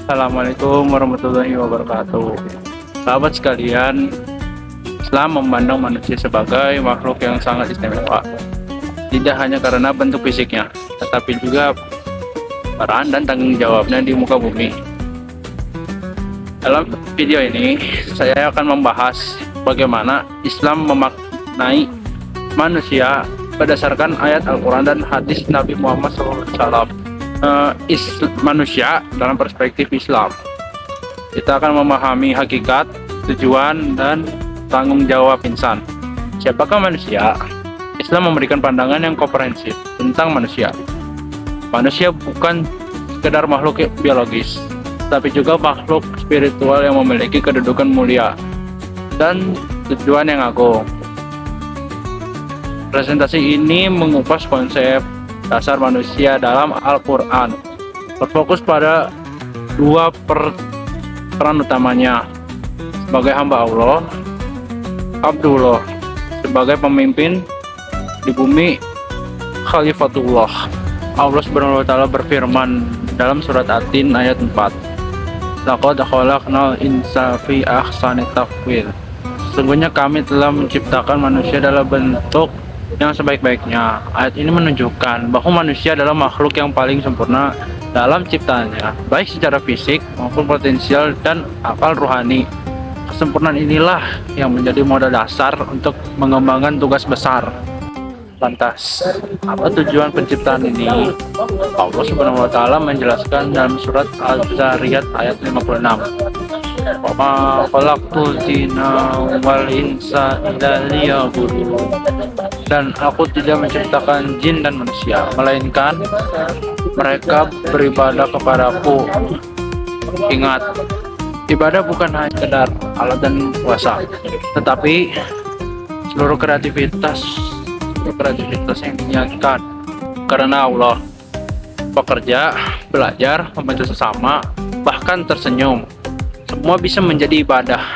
Assalamualaikum warahmatullahi wabarakatuh. Sahabat sekalian, Islam memandang manusia sebagai makhluk yang sangat istimewa. Tidak hanya karena bentuk fisiknya, tetapi juga peran dan tanggung jawabnya di muka bumi. Dalam video ini, saya akan membahas bagaimana Islam memaknai manusia berdasarkan ayat Al-Quran dan hadis Nabi Muhammad SAW. Manusia dalam perspektif Islam, kita akan memahami hakikat, tujuan, dan tanggung jawab insan. Siapakah manusia? Islam memberikan pandangan yang komprehensif tentang manusia. Manusia bukan sekedar makhluk biologis, tapi juga makhluk spiritual yang memiliki kedudukan mulia dan tujuan yang agung. Presentasi ini mengupas konsep dasar manusia dalam Al-Quran, berfokus pada dua peran utamanya: sebagai hamba Allah, Abdullah, sebagai pemimpin di bumi, Khalifatullah. Allah Subhanahu wa Ta'ala berfirman dalam surat At-Tin ayat 4, "Laqad khalaqnal insana fi ahsani taqwim." Sesungguhnya kami telah menciptakan manusia dalam bentuk yang sebaik-baiknya. Ayat ini menunjukkan bahwa manusia adalah makhluk yang paling sempurna dalam ciptaannya, baik secara fisik maupun potensial dan akal rohani. Kesempurnaan inilah yang menjadi modal dasar untuk mengembangkan tugas besar. Lantas, apa tujuan penciptaan ini? Allah Subhanahu wa Ta'ala menjelaskan dalam surat Az-Zariyat ayat 56, "Wa ma khalaqtul jinna wal insa illa liya'budun." Dan aku tidak menciptakan jin dan manusia, melainkan mereka beribadah kepadaku. Ingat, ibadah bukan hanya sekedar alat dan kuasa, tetapi seluruh kreativitas yang diniatkan karena Allah. Bekerja, belajar, membantu sesama, bahkan tersenyum, semua bisa menjadi ibadah.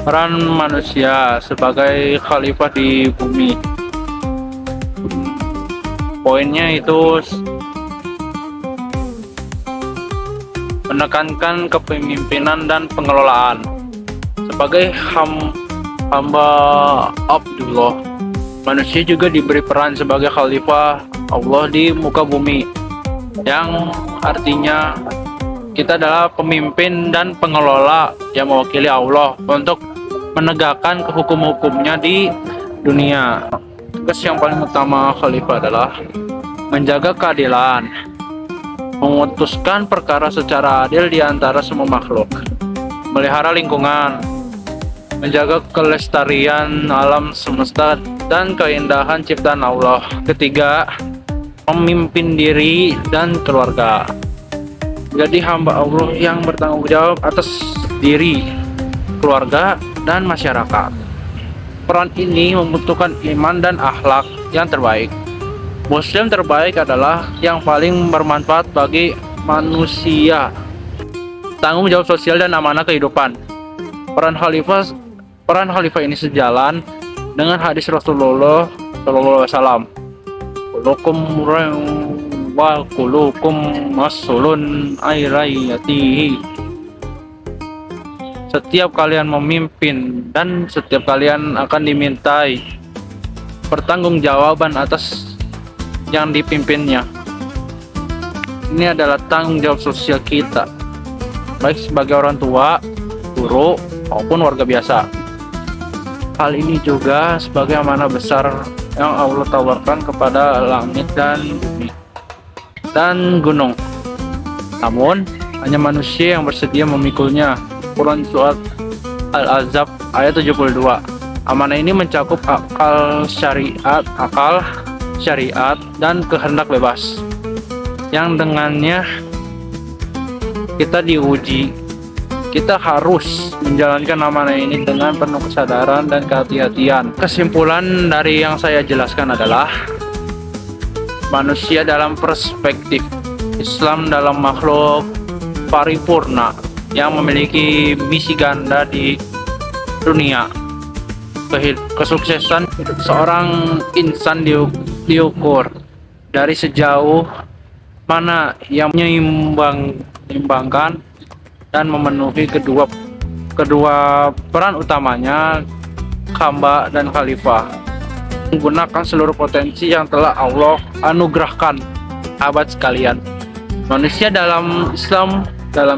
Peran manusia sebagai khalifah di bumi, poinnya itu menekankan kepemimpinan dan pengelolaan. Sebagai hamba Abdullah, manusia juga diberi peran sebagai khalifah Allah di muka bumi, yang artinya kita adalah pemimpin dan pengelola yang mewakili Allah untuk menegakkan hukum-hukumnya di dunia. Tugas yang paling utama khalifah adalah menjaga keadilan, memutuskan perkara secara adil di antara semua makhluk, melihara lingkungan, menjaga kelestarian alam semesta dan keindahan ciptaan Allah. Ketiga, memimpin diri dan keluarga. Jadi hamba Allah yang bertanggung jawab atas diri, keluarga, dan masyarakat. Peran ini membutuhkan iman dan akhlak yang terbaik. Muslim terbaik adalah yang paling bermanfaat bagi manusia. Tanggung jawab sosial dan amanah kehidupan. Peran khalifah ini sejalan dengan hadis Rasulullah SAW. Kulukum wa kulukum mas'ulun airayatihi. Setiap kalian memimpin dan setiap kalian akan dimintai pertanggungjawaban atas yang dipimpinnya. Ini adalah tanggung jawab sosial kita, baik sebagai orang tua, guru, maupun warga biasa. Hal ini juga sebagai amanah besar yang Allah tawarkan kepada langit dan bumi dan gunung. Namun, hanya manusia yang bersedia memikulnya. Quran surat Al-Ahzab ayat 72. Amanah ini mencakup akal syariat, dan kehendak bebas, yang dengannya kita diuji. Kita harus menjalankan amanah ini dengan penuh kesadaran dan kehati-hatian. Kesimpulan dari yang saya jelaskan adalah manusia dalam perspektif Islam dalam makhluk paripurna yang memiliki misi ganda di dunia. Kesuksesan seorang insan diukur dari sejauh mana yang menyeimbangkan dan memenuhi kedua peran utamanya, hamba dan khalifah, menggunakan seluruh potensi yang telah Allah anugerahkan. Sahabat sekalian, manusia dalam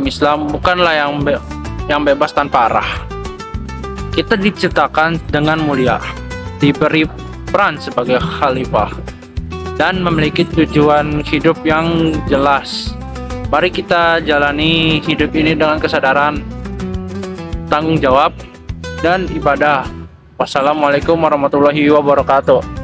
Islam bukanlah yang bebas tanpa arah. Kita diciptakan dengan mulia, diberi peran sebagai khalifah, dan memiliki tujuan hidup yang jelas. Mari kita jalani hidup ini dengan kesadaran, tanggung jawab, dan ibadah. Wassalamualaikum warahmatullahi wabarakatuh.